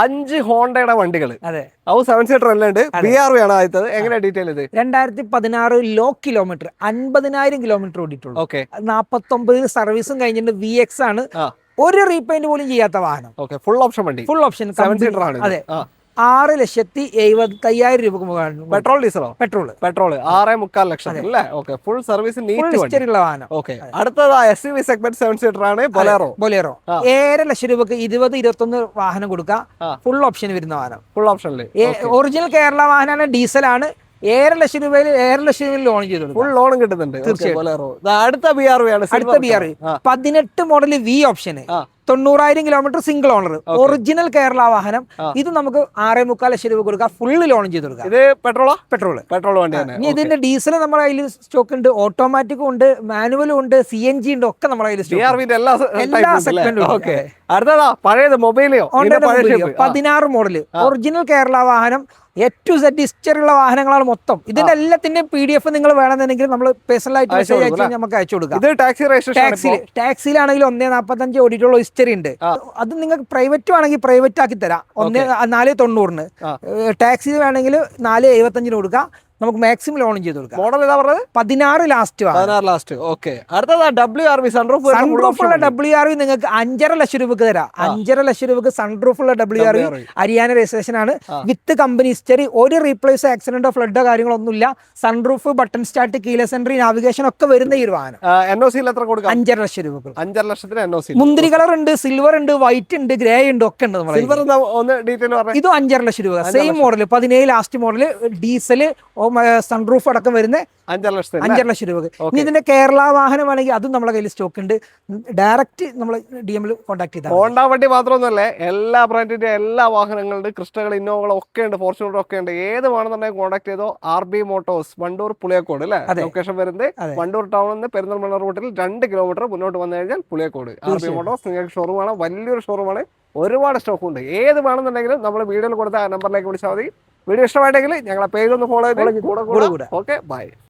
5 ഹോണ്ടയുടെ വണ്ടികൾ. അതെ, അത് 7 സീറ്റർ എല്ലാം ഉണ്ട്. BRV ആണ് ആദ്യത്തത്. എങ്ങനെ ഡീറ്റെയിൽ ഇത്? 2016 ലോ കിലോമീറ്റർ, 50,000 കിലോമീറ്റർ ഓടിയിട്ടുള്ളൂ. ഓക്കെ, 49 സർവീസും കഴിഞ്ഞിട്ട് VX ആണ്. ഒരു റീപെയിന്റ് പോലും ചെയ്യാത്ത വാഹനം. ഫുൾ ഓപ്ഷൻ വണ്ടി, ഫുൾ ഓപ്ഷൻ 7 സീറ്റർ ആണ്. അതെ, 6,75,000 രൂപക്ക് മുകളിലാണ്. പെട്രോൾ ഡീസലോ? പെട്രോൾ 6.25 ലക്ഷം അല്ലേ? ഓക്കെ, ഫുൾ സർവീസ്, നീറ്റ് ഹിസ്റ്ററിയുള്ള വാഹനം. ഓക്കെ, അടുത്തത് SUV സെഗ്മെന്റ് 7 സീറ്റർ ആണ്, ബൊലേറോ. 7 ലക്ഷം രൂപക്ക് 20-21 വാഹനം കൊടുക്കാം. ഫുൾ ഓപ്ഷൻ വരുന്ന വാഹനം, ഫുൾ ഓപ്ഷനിൽ. ഒറിജിനൽ കേരള വാഹനമാണ്, ഡീസലാണ്. 7 ലക്ഷം രൂപയിൽ ലോൺ ചെയ്തു, ഫുൾ ലോണും കിട്ടുന്നുണ്ട്. അടുത്ത BRV ആണ്. അടുത്ത BRV 18 മോഡൽ V ഓപ്ഷന്, 90,000 kilometre, single owner, original Kerala വാഹനം. ഇത് നമുക്ക് 6.25 ലക്ഷം രൂപ കൊടുക്കാം, ഫുള്ള് ലോൺ ചെയ്ത് കൊടുക്കാം. ഇത് പെട്രോളോ? പെട്രോൾ വണ്ടിയാണ്. ഇനി ഇതിന്റെ ഡീസൽ നമ്മുടെ കയ്യിൽ സ്റ്റോക്ക് ഉണ്ട്, ഓട്ടോമാറ്റിക്കും ഉണ്ട്, മാനുവലും ഉണ്ട്, CNG ഉണ്ട്, ഒക്കെ നമ്മുടെ കയ്യിൽ എല്ലാ സെഗ്മെന്റും. അടുത്തതാ പഴയത് മൊബൈലോ? 16 മോഡൽ, ഒറിജിനൽ കേരള വാഹനം, A to Z ഹിസ്റ്ററിയുള്ള വാഹനങ്ങളാണ് മൊത്തം. ഇതിന്റെ എല്ലാത്തിന്റെ PDF നിങ്ങൾ വേണമെന്നുണ്ടെങ്കിൽ നമ്മൾ പേഴ്സണലായിട്ട് മെസ്സേജ് അയച്ചു നമുക്ക് അയച്ചു കൊടുക്കാം. ടാക്സിയിലാണെങ്കിൽ 1.45 ഓടിയിട്ടുള്ള ഹിസ്റ്ററി ഉണ്ട്. അത് നിങ്ങൾക്ക് പ്രൈവറ്റ് വേണമെങ്കിൽ പ്രൈവറ്റ് ആക്കി തരാം, 4.90. ടാക്സി വേണമെങ്കിൽ 4.75 കൊടുക്കാം. നമുക്ക് മാക്സിമം ലോൺ ചെയ്ത് കൊടുക്കാം. മോഡൽ ഏതാ പറഞ്ഞത്? 16 ലാസ്റ്റ്. ഓക്കെ, അടുത്തതാ WRV സൺറൂഫ് ഉള്ള WRV നിങ്ങൾക്ക് 5.5 ലക്ഷം രൂപക്ക് തരാം. 5.5 ലക്ഷം രൂപക്ക് സൺറൂഫ് ഉള്ള WRV, ഹരിയാന രജിസ്ട്രേഷൻ ആണ്, വിത്ത് കമ്പനി ഹിസ്റ്ററി. ഒരു റീപ്ലേസ്, ആക്സിഡന്റോ ഫ്ലഡോ കാര്യങ്ങളൊന്നുമില്ല. Sunroof, button start, keyless entry, navigation ഒക്കെ വരുന്ന ഈ ഒരു വാഹനം. NOC എത്ര കൊടുക്കാം? 5.5 ലക്ഷം രൂപ. 5.5 ലക്ഷത്തിന് NOC. മുന്തിരി കളർ ഉണ്ട്, സിൽവർ ഉണ്ട്, വൈറ്റ് ഉണ്ട്, ഗ്രേ ഉണ്ട്, ഒക്കെ ഉണ്ട്. ഇത് 5.5 ലക്ഷം രൂപ. Same model, 17 last model, diesel, sunroof അടക്കം വരുന്ന 5.5 ലക്ഷം രൂപ. ഇനി ഇതിന്റെ കേരള വാഹനം ആണെങ്കിൽ അതും നമ്മുടെ കയ്യിൽ സ്റ്റോക്ക് ഉണ്ട്. ഡയറക്റ്റ് നമ്മൾ DM കോൺടാക്ട് ചെയ്താൽ. ഹോണ്ട വണ്ടി മാത്രമൊന്നുമല്ല, എല്ലാ ബ്രാൻഡിന്റെ എല്ലാ വാഹനങ്ങളുണ്ട്. ക്രിസ്റ്റകൾ, ഇന്നോവകൾ ഒക്കെ ഉണ്ട്, ഫോർച്യൂണർ ഒക്കെ ഉണ്ട്. ഏത് വേണമെന്നുണ്ടെങ്കിൽ കോൺടാക്ട് ചെയ്തോ. RB മോട്ടോഴ്സ്, വണ്ടൂർ പുളിയക്കോട് അല്ലേ ലൊക്കേഷൻ വരുന്നത്? വണ്ടൂർ ടൗണിൽ നിന്ന് പെരിന്തൽമണ്ണ റൂട്ടിൽ 2 കിലോമീറ്റർ മുന്നോട്ട് വന്നു കഴിഞ്ഞാൽ പുളിയക്കോട്. RB മോട്ടോഴ്സ് നിങ്ങൾക്ക് ഷോറൂമാണ്, വലിയൊരു ഷോറൂമാണ്, ഒരുപാട് സ്റ്റോക്ക് ഉണ്ട്. ഏത് വേണമെന്നുണ്ടെങ്കിലും നമ്മൾ വീഡിയോയിൽ കൊടുത്ത ആ നമ്പറിലേക്ക് വിളിച്ചാൽ മതി. വീഡിയോ ഇഷ്ടമായിട്ടെങ്കിൽ ഞങ്ങളെ പേജ് ഒന്ന് ഫോളോ ചെയ്ത് കൂടെ. Okay, by.